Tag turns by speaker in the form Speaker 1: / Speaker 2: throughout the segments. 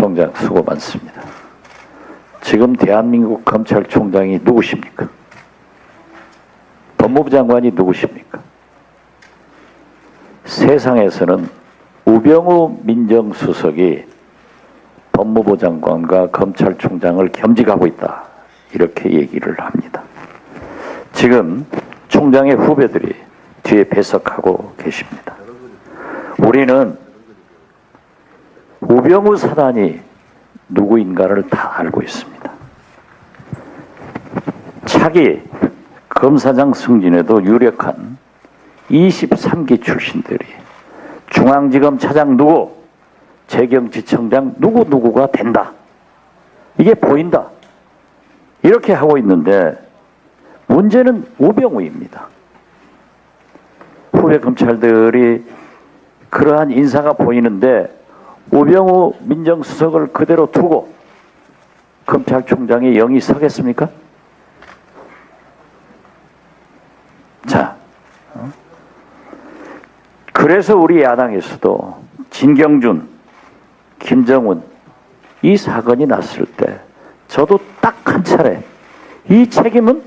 Speaker 1: 총장 수고 많습니다. 지금 대한민국 검찰총장이 누구십니까? 법무부 장관이 누구십니까? 세상에서는 우병우 민정수석이 법무부 장관과 검찰총장을 겸직하고 있다, 이렇게 얘기를 합니다. 지금 총장의 후배들이 뒤에 배석하고 계십니다. 우리는 우병우 사단이 누구인가를 다 알고 있습니다. 차기 검사장 승진에도 유력한 23기 출신들이 중앙지검 차장 누구, 재경지청장 누구누구가 된다, 이게 보인다, 이렇게 하고 있는데 문제는 우병우입니다. 후배 검찰들이 그러한 인사가 보이는데 우병우 민정수석을 그대로 두고 검찰총장이 영이 서겠습니까? 자, 그래서 우리 야당에서도 진경준, 김정은 이 사건이 났을 때 저도 딱 한 차례 이 책임은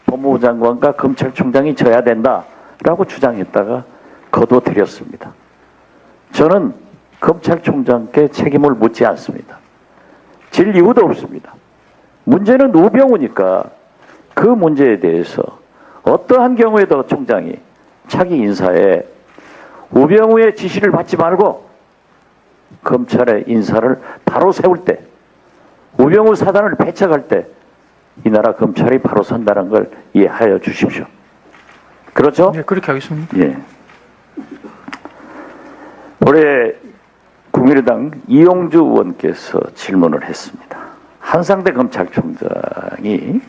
Speaker 1: 법무부 장관과 검찰총장이 져야 된다라고 주장했다가 거둬들였습니다. 저는 검찰총장께 책임을 묻지 않습니다. 질 이유도 없습니다. 문제는 우병우니까 그 문제에 대해서 어떠한 경우에도 총장이 차기 인사에 우병우의 지시를 받지 말고 검찰의 인사를 바로 세울 때, 우병우 사단을 배척할 때 이 나라 검찰이 바로 선다는 걸 이해하여 주십시오. 그렇죠?
Speaker 2: 네, 그렇게 하겠습니다.
Speaker 1: 예. 올해 국민의당 이용주 의원께서 질문을 했습니다. 한상대 검찰총장이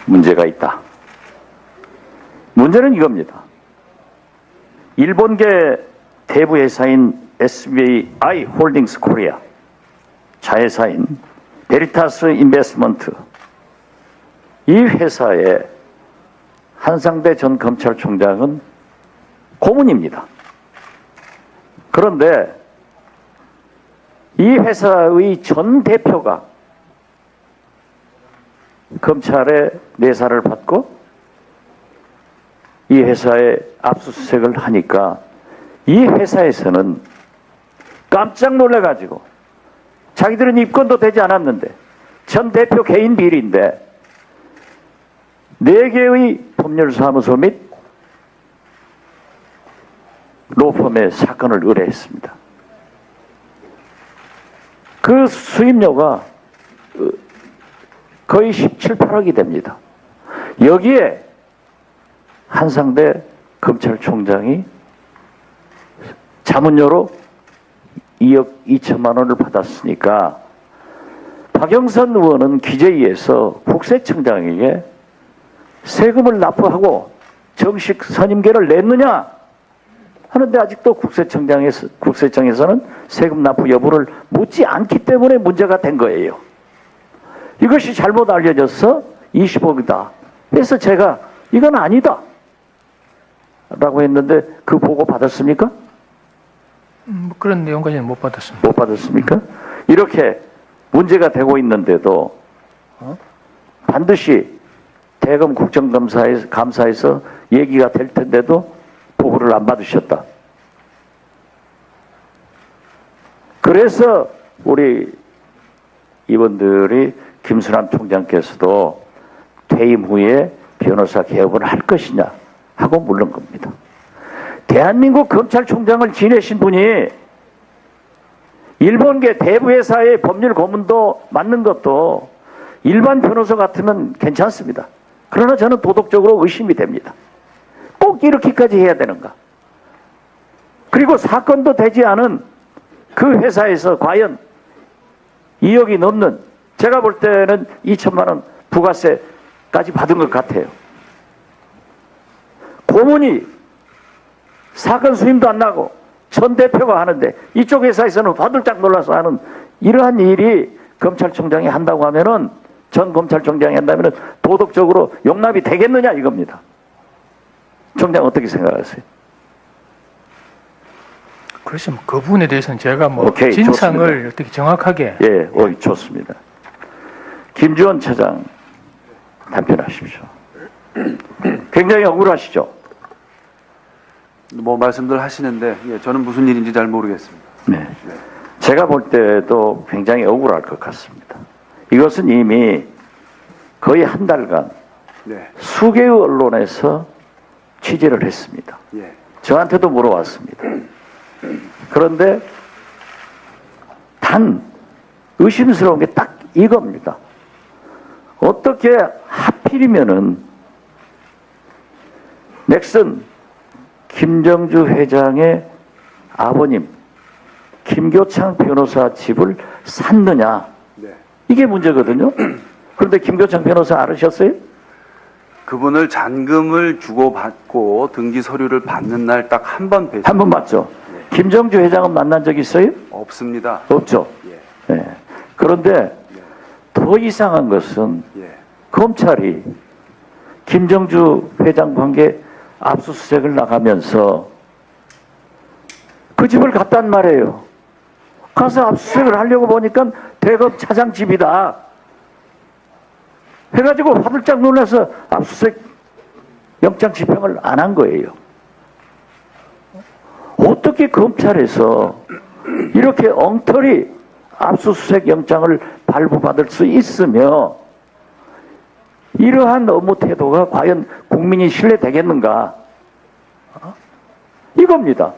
Speaker 1: 문제가 있다. 문제는 이겁니다. 일본계 대부회사인 SBI 홀딩스 코리아, 자회사인 베리타스 인베스트먼트, 이 회사의 한상대 전 검찰총장은 고문입니다. 그런데 이 회사의 전 대표가 검찰의 내사를 받고 이 회사에 압수수색을 하니까 이 회사에서는 깜짝 놀라가지고 자기들은 입건도 되지 않았는데 전 대표 개인 비리인데 4개의 법률사무소 및 로펌에 사건을 의뢰했습니다. 그 수임료가 거의 17, 8억이 됩니다. 여기에 한상대 검찰총장이 자문료로 2억 2천만 원을 받았으니까 박영선 의원은 기재위에서 국세청장에게 세금을 납부하고 정식 선임계를 냈느냐 하는데 아직도 국세청에서는 세금 납부 여부를 묻지 않기 때문에 문제가 된 거예요. 이것이 잘못 알려져서 20억이다. 그래서 제가 이건 아니다 라고 했는데 그 보고 받았습니까?
Speaker 2: 그런 내용까지는 못 받았습니다.
Speaker 1: 못 받았습니까? 이렇게 문제가 되고 있는데도 반드시 대검 국정감사에서 얘기가 될 텐데도 보고를 안 받으셨다. 그래서 우리 이분들이 김수남 총장께서도 퇴임 후에 변호사 개업을 할 것이냐 하고 물은 겁니다. 대한민국 검찰총장을 지내신 분이 일본계 대부회사의 법률 고문도 맡는 것도 일반 변호사 같으면 괜찮습니다. 그러나 저는 도덕적으로 의심이 됩니다. 꼭 이렇게까지 해야 되는가? 그리고 사건도 되지 않은 그 회사에서 과연 2억이 넘는, 제가 볼 때는 2천만 원 부가세까지 받은 것 같아요. 고문이 사건 수임도 안 나고 전 대표가 하는데 이쪽 회사에서는 화들짝 놀라서 하는 이러한 일이 검찰총장이 한다고 하면은, 전 검찰총장이 한다면은 도덕적으로 용납이 되겠느냐 이겁니다. 총장 어떻게 생각하세요?
Speaker 2: 그렇지만 그 부분에 대해서는 제가 뭐
Speaker 1: 오케이,
Speaker 2: 진상을
Speaker 1: 좋습니다.
Speaker 2: 어떻게 정확하게
Speaker 1: 예, 좋습니다. 김주원 차장 답변하십시오. 굉장히 억울하시죠?
Speaker 3: 뭐 말씀들 하시는데 예, 저는 무슨 일인지 잘 모르겠습니다.
Speaker 1: 네. 제가 볼 때도 굉장히 억울할 것 같습니다. 이것은 이미 거의 한 달간
Speaker 3: 네,
Speaker 1: 수개의 언론에서 취재를 했습니다.
Speaker 3: 예,
Speaker 1: 저한테도 물어왔습니다. 그런데 단 의심스러운 게 딱 이겁니다. 어떻게 하필이면은 넥슨 김정주 회장의 아버님 김교창 변호사 집을 샀느냐,
Speaker 3: 네.
Speaker 1: 이게 문제거든요. 그런데 김교창 변호사 알으셨어요?
Speaker 3: 그분을 잔금을 주고 받고 등기 서류를 받는 날 딱 한 번 뵀습니다.
Speaker 1: 한 번 봤죠. 김정주 회장은 만난 적 있어요?
Speaker 3: 없습니다.
Speaker 1: 없죠.
Speaker 3: 예,
Speaker 1: 예. 그런데 더 이상한 것은
Speaker 3: 예,
Speaker 1: 검찰이 김정주 회장 관계 압수수색을 나가면서 그 집을 갔단 말이에요. 가서 압수수색을 하려고 보니까 대검 차장 집이다 해가지고 화들짝 놀라서 압수수색 영장 집행을 안 한 거예요. 어떻게 검찰에서 이렇게 엉터리 압수수색 영장을 발부받을 수 있으며 이러한 업무 태도가 과연 국민이 신뢰되겠는가? 이겁니다.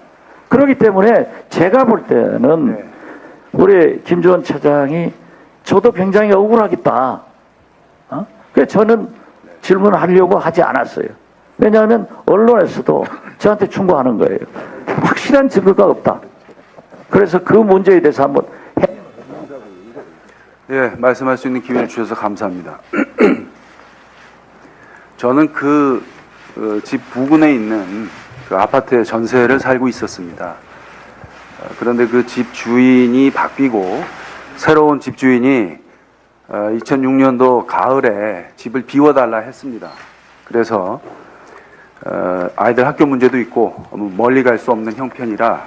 Speaker 1: 그렇기 때문에 제가 볼 때는
Speaker 3: 네.
Speaker 1: 우리 김주원 차장이 저도 굉장히 억울하겠다. 그래서 저는 질문하려고 하지 않았어요. 왜냐하면 언론에서도 저한테 충고하는 거예요. 확실한 증거가 없다. 그래서 그 문제에 대해서 한번
Speaker 3: 예, 말씀할 수 있는 기회를 주셔서 감사합니다. 저는 그 집 부근에 있는 그 아파트의 전세를 살고 있었습니다. 그런데 그 집 주인이 바뀌고 새로운 집 주인이 2006년도 가을에 집을 비워달라 했습니다. 그래서 아이들 학교 문제도 있고 멀리 갈 수 없는 형편이라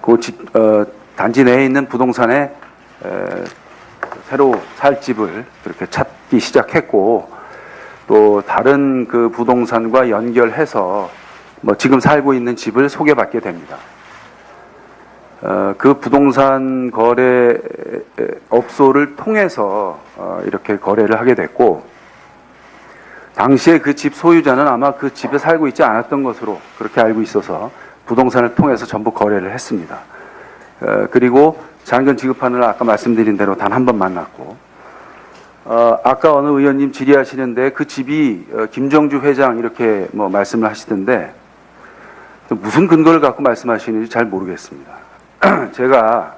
Speaker 3: 그 집 단지 내에 있는 부동산에 새로 살 집을 그렇게 찾기 시작했고, 또 다른 그 부동산과 연결해서 뭐 지금 살고 있는 집을 소개받게 됩니다. 그 부동산 거래 업소를 통해서 이렇게 거래를 하게 됐고, 당시에 그 집 소유자는 아마 그 집에 살고 있지 않았던 것으로 그렇게 알고 있어서 부동산을 통해서 전부 거래를 했습니다. 그리고 잔금 지급하느라 아까 말씀드린 대로 단 한 번 만났고, 아까 어느 의원님 질의하시는데 그 집이 김정주 회장 이렇게 뭐 말씀을 하시던데 무슨 근거를 갖고 말씀하시는지 잘 모르겠습니다. 제가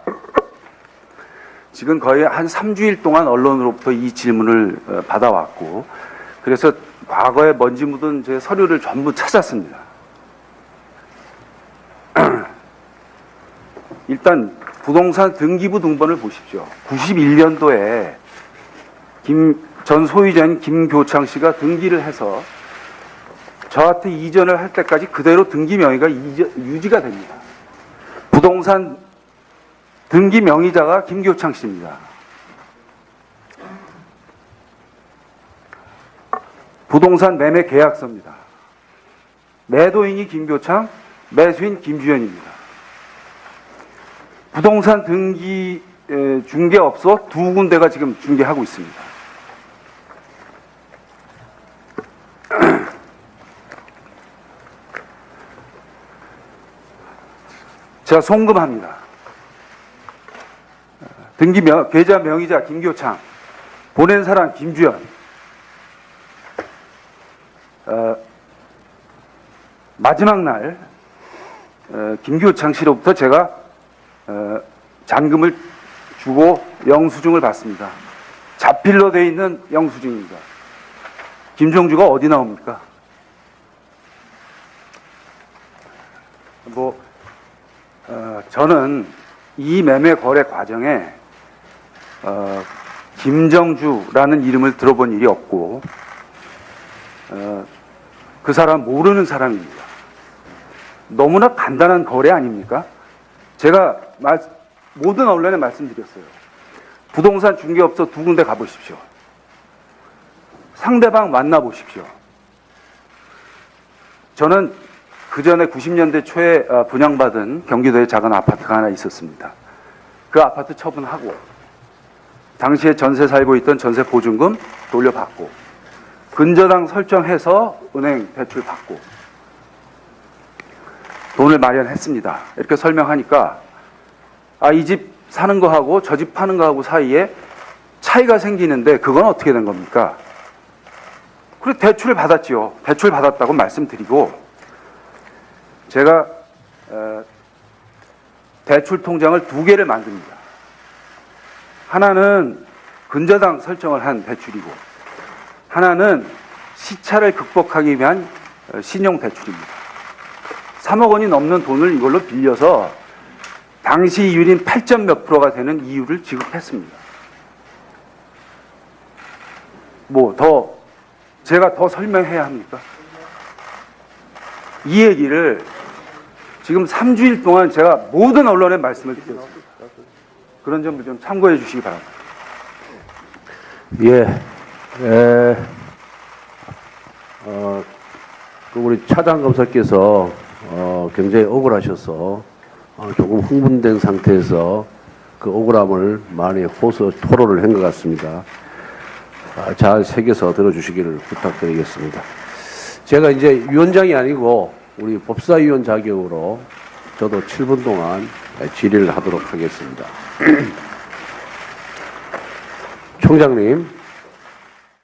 Speaker 3: 지금 거의 한 3주일 동안 언론으로부터 이 질문을 받아왔고, 그래서 과거에 먼지 묻은 제 서류를 전부 찾았습니다. 일단 부동산 등기부 등본을 보십시오. 91년도에 전 소유자인 김교창 씨가 등기를 해서 저한테 이전을 할 때까지 그대로 등기 명의가 유지가 됩니다. 부동산 등기 명의자가 김교창 씨입니다. 부동산 매매 계약서입니다. 매도인이 김교창, 매수인 김주현입니다. 부동산 등기 중개업소 두 군데가 지금 중개하고 있습니다. 제가 송금합니다. 계좌 명의자 김교창, 보낸 사람 김주현. 마지막 날 김교창 씨로부터 제가 잔금을 주고 영수증을 받습니다. 자필로 돼 있는 영수증입니다. 김정주가 어디 나옵니까? 저는 이 매매 거래 과정에 김정주라는 이름을 들어본 일이 없고, 그 사람 모르는 사람입니다. 너무나 간단한 거래 아닙니까? 제가 모든 언론에 말씀드렸어요. 부동산 중개업소 2군데 가보십시오. 상대방 만나보십시오. 저는 그 전에 90년대 초에 분양받은 경기도에 작은 아파트가 하나 있었습니다. 그 아파트 처분하고 당시에 전세 살고 있던 전세 보증금 돌려받고 근저당 설정해서 은행 대출 받고 돈을 마련했습니다. 이렇게 설명하니까 이 집 사는 거하고 저 집 파는 거하고 사이에 차이가 생기는데 그건 어떻게 된 겁니까? 그리고 대출을 받았지요. 대출 받았다고 말씀드리고 제가 대출 통장을 2개를 만듭니다. 하나는 근저당 설정을 한 대출이고 하나는 시차를 극복하기 위한 신용 대출입니다. 3억 원이 넘는 돈을 이걸로 빌려서 당시 이율인 8점 몇 %가 되는 이율을 지급했습니다. 제가 더 설명해야 합니까? 이 얘기를 지금 3주일 동안 제가 모든 언론에 말씀을 드렸습니다. 그런 점을 좀 참고해 주시기 바랍니다.
Speaker 4: 우리 차장검사께서 굉장히 억울하셔서 조금 흥분된 상태에서 그 억울함을 많이 토로를 한 것 같습니다. 잘 새겨서 들어주시기를 부탁드리겠습니다. 제가 이제 위원장이 아니고 우리 법사위원 자격으로 저도 7분 동안 질의를 하도록 하겠습니다. 총장님.